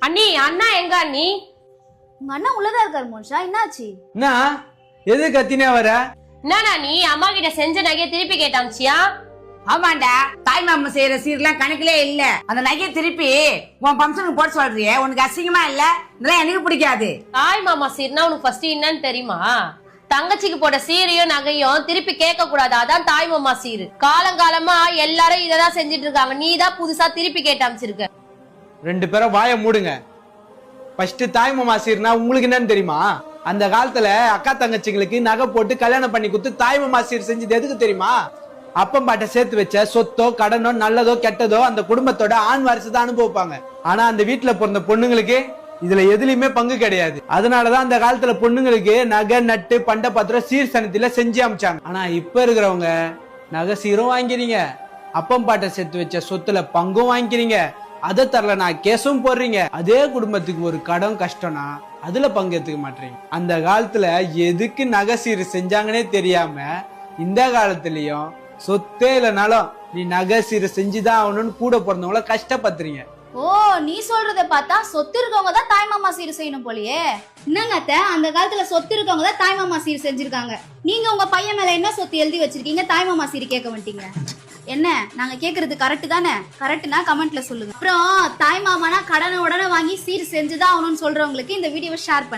அண்ணி அண்ணா எங்க அண்ணி? உங்க அண்ணா உள்ளதா இருக்காரு மோனிஷா, என்னாச்சு? என்ன எது கத்தினே வர? என்னண்ணா நீ அம்மா கிட்ட செஞ்ச நகையை திருப்பி கேட்டாச்சியா? ஆமாண்டா, தாய் மாமா செய்யற சீர்லாம் கணக்கிலே இல்ல. அந்த நகையை திருப்பி உன் பம்சனுக்கு போட்டு சொல்றியே, உனக்கு அசிங்கமா இல்ல? இதெல்லாம் எனக்கு பிடிக்காது. தாய் மாமா சீர்னா உனக்கு ஃபர்ஸ்ட் என்னன்னு தெரியுமா? தங்கச்சிக்கு போட்ட சீரையும் நகையும் திருப்பி கேட்க கூடாது, அதான் தாய் மாமா சீரு. காலங்காலமா எல்லாரும் இததான் செஞ்சிட்டு இருக்காங்க, நீ தான் புதுசா திருப்பி கேட்டாமிச்சிருக்க. ரெண்டு பேரும் வாய மூடுங்க. ஃபர்ஸ்ட் தாய் மாமா சீர்னா உங்களுக்கு என்னன்னு தெரியுமா? அந்த காலத்துல அக்கா தங்கச்சிங்களுக்கு நகை போட்டு கல்யாணம் பண்ணி கொடுத்து தாய் மாமா சீர் செஞ்சது எதுக்கு தெரியுமா? அப்பம் பாட்ட சேர்த்து வச்ச சொத்தோ கடனோ நல்லதோ கெட்டதோ அந்த குடும்பத்தோட ஆண் வாரிசு தான் அனுபவிப்பாங்க. ஆனா அந்த வீட்டுல பிறந்த பொண்ணுங்களுக்கு இதுல எதுலயுமே பங்கு கிடையாது. அதனாலதான் அந்த காலத்துல பொண்ணுங்களுக்கு நகை நட்டு பண்ட பாத்திரம் சீர் சனத்தில செஞ்சு அமைச்சாங்க. ஆனா இப்ப இருக்கிறவங்க நகை சீரும் வாங்கிறீங்க, அப்பம் பாட்டை சேர்த்து வச்ச சொத்துல பங்கும் வாங்கிக்கிறீங்க, அதை தரல நான் கேஸும் போடுறீங்க. அதே குடும்பத்துக்கு ஒரு கடன் கஷ்டம்னா அதுல பங்கு எடுத்துக்க மாட்டீங்க. அந்த காலத்துல எதுக்கு நகை சீர் செஞ்சாங்கன்னே தெரியாம இந்த காலத்திலயும் சொத்தே இல்லைனாலும் நீ நகை சீர் செஞ்சுதான் ஆகணும்னு கூட பிறந்தவங்கள கஷ்டப்படுத்துறீங்க. ஓ, நீ சொல்றத பார்த்தா சொத்து இருக்கவங்க தான் தாய் மாமா சீர் செய்யணும் போலயே. என்னங்க அத்தை, அந்த காலத்துல சொத்து இருக்கவங்க தான் தாய் மாமா சீர் செஞ்சிருக்காங்க. நீங்க உங்க பையன் மேல என்ன சொத்து எழுதி வச்சிருக்கீங்க, தாய் மாமா சீர் கேட்க மாட்டீங்க? என்ன நாங்க கேக்குறது கரெக்ட் தானே? கரெக்ட்னா கமெண்ட்ல சொல்லுங்க. அப்புறம் தாய் மாமானா கடனை உடனே வாங்கி சீர் செஞ்சுதான் ஆகணும்னு சொல்றவங்களுக்கு இந்த வீடியோவை ஷேர் பண்ணுங்க.